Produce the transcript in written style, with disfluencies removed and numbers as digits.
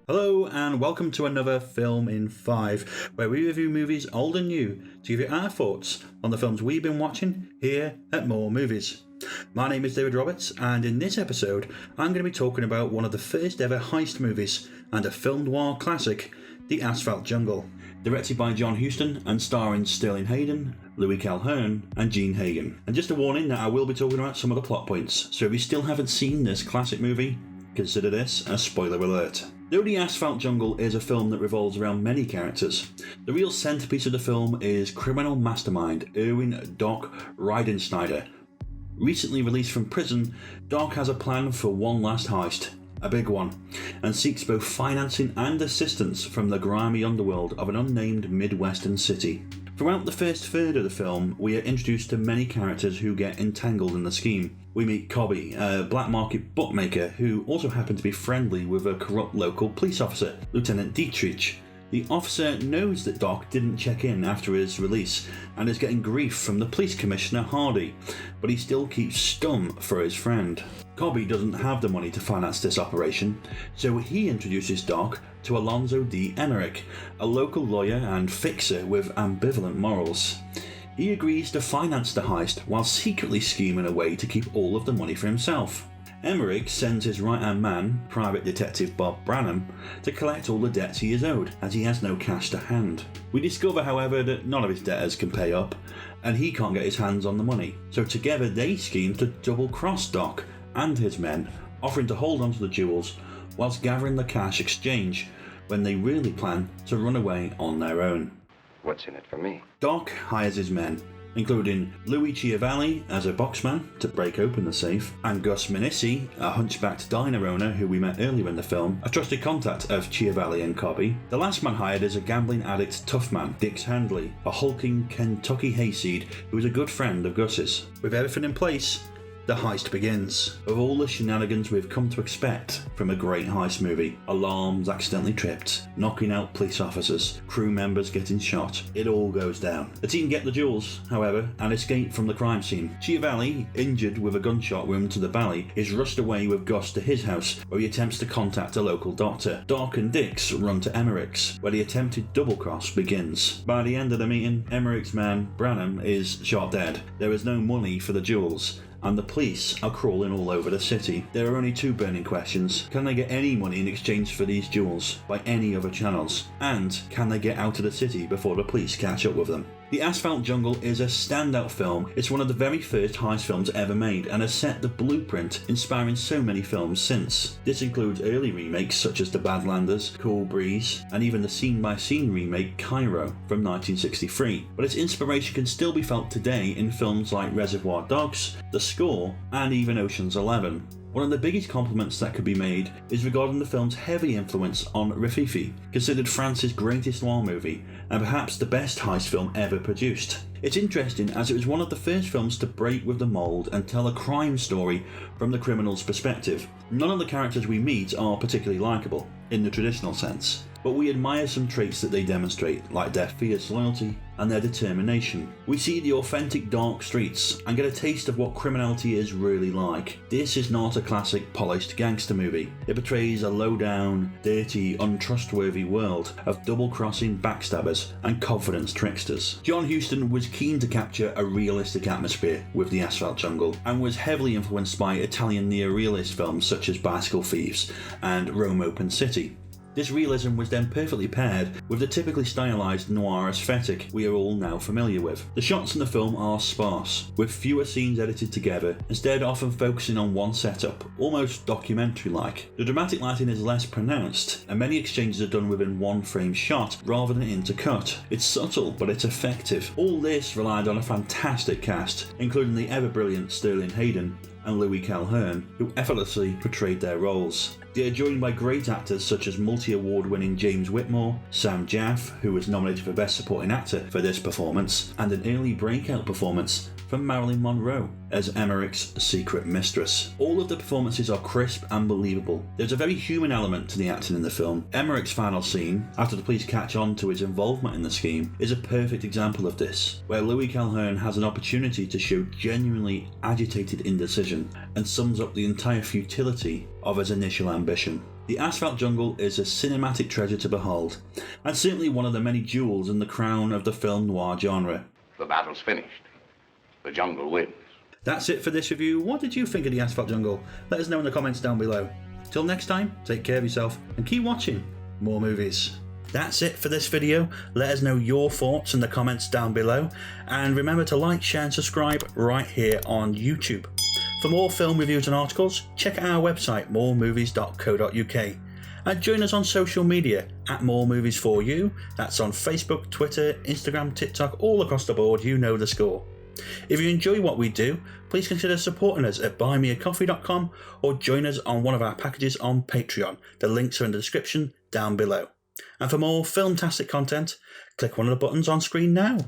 Hello and welcome to another Film in 5, where we review movies old and new to give you our thoughts on the films we've been watching here at More Movies. My name is David Roberts, and in this episode I'm going to be talking about one of the first ever heist movies and a film noir classic, The Asphalt Jungle. Directed by John Huston and starring Sterling Hayden, Calhern and John Hagen. And just a warning that I will be talking about some of the plot points, so if you still haven't seen this classic movie, consider this a spoiler alert. Though The Asphalt Jungle is a film that revolves around many characters, the real centerpiece of the film is criminal mastermind Erwin "Doc" Riedenschneider. Recently released from prison, Doc has a plan for one last heist, a big one, and seeks both financing and assistance from the grimy underworld of an unnamed Midwestern city. Throughout the first third of the film, we are introduced to many characters who get entangled in the scheme. We meet Cobby, a black market bookmaker who also happened to be friendly with a corrupt local police officer, Lieutenant Dietrich. The officer knows that Doc didn't check in after his release and is getting grief from the police commissioner Hardy, but he still keeps stum for his friend. Cobby doesn't have the money to finance this operation, so he introduces Doc to Alonzo D. Emmerich, a local lawyer and fixer with ambivalent morals. He agrees to finance the heist while secretly scheming a way to keep all of the money for himself. Emmerich sends his right-hand man, Private Detective Bob Branham, to collect all the debts he is owed, as he has no cash to hand. We discover, however, that none of his debtors can pay up, and he can't get his hands on the money, so together they scheme to double-cross Doc and his men, offering to hold on to the jewels whilst gathering the cash exchange when they really plan to run away on their own. What's in it for me? Doc hires his men, including Louis Chiavelli as a boxman to break open the safe, and Gus Minissi, a hunchbacked diner owner who we met earlier in the film, a trusted contact of Chiavelli and Cobby. The last man hired is a gambling addict tough man, Dix Handley, a hulking Kentucky hayseed who is a good friend of Gus's. With everything in place, the heist begins. Of all the shenanigans we've come to expect from a great heist movie, alarms accidentally tripped, knocking out police officers, crew members getting shot, it all goes down. The team get the jewels, however, and escape from the crime scene. Chiavelli, injured with a gunshot wound to the belly, is rushed away with Gus to his house, where he attempts to contact a local doctor. Doc and Dix run to Emmerich's, where the attempted double cross begins. By the end of the meeting, Emmerich's man, Branham, is shot dead. There is no money for the jewels, and the police are crawling all over the city. There are only two burning questions. Can they get any money in exchange for these jewels by any other channels? And can they get out of the city before the police catch up with them? The Asphalt Jungle is a standout film. It's one of the very first heist films ever made and has set the blueprint, inspiring so many films since. This includes early remakes such as The Badlanders, Cool Breeze, and even the scene-by-scene remake Cairo from 1963. But its inspiration can still be felt today in films like Reservoir Dogs, The Score, and even Ocean's 11. One of the biggest compliments that could be made is regarding the film's heavy influence on Rififi, considered France's greatest noir movie, and perhaps the best heist film ever produced. It's interesting as it was one of the first films to break with the mould and tell a crime story from the criminal's perspective. None of the characters we meet are particularly likeable, in the traditional sense, but we admire some traits that they demonstrate, like their fierce loyalty and their determination. We see the authentic dark streets and get a taste of what criminality is really like. This is not a classic polished gangster movie. It portrays a low-down, dirty, untrustworthy world of double-crossing backstabbers and confidence tricksters. John Huston was keen to capture a realistic atmosphere with The Asphalt Jungle and was heavily influenced by Italian neo-realist films such as Bicycle Thieves and Rome Open City. This realism was then perfectly paired with the typically stylized noir aesthetic we are all now familiar with. The shots in the film are sparse, with fewer scenes edited together, instead often focusing on one setup, almost documentary-like. The dramatic lighting is less pronounced, and many exchanges are done within one frame shot rather than intercut. It's subtle, but it's effective. All this relied on a fantastic cast, including the ever-brilliant Sterling Hayden and Louis Calhern, who effortlessly portrayed their roles. They are joined by great actors such as multi-award winning James Whitmore, Sam Jaffe, who was nominated for Best Supporting Actor for this performance, and an early breakout performance from Marilyn Monroe as Emmerich's secret mistress. All of the performances are crisp and believable. There's a very human element to the acting in the film. Emmerich's final scene, after the police catch on to his involvement in the scheme, is a perfect example of this, where Louis Calhern has an opportunity to show genuinely agitated indecision and sums up the entire futility of his initial ambition. The Asphalt Jungle is a cinematic treasure to behold, and certainly one of the many jewels in the crown of the film noir genre. The battle's finished. The jungle wins. That's it for this review. What did you think of the Asphalt Jungle? Let us know in the comments down below. Till next time, take care of yourself and keep watching more movies. That's it for this video. Let us know your thoughts in the comments down below, and remember to like, share and subscribe right here on YouTube. For more film reviews and articles, check out our website moremovies.co.uk, and join us on social media at More Movies For You. That's on Facebook, Twitter, Instagram, TikTok, all across the board. You know the score. If you enjoy what we do, please consider supporting us at buymeacoffee.com or join us on one of our packages on Patreon. The links are in the description down below. And for more filmtastic content, click one of the buttons on screen now.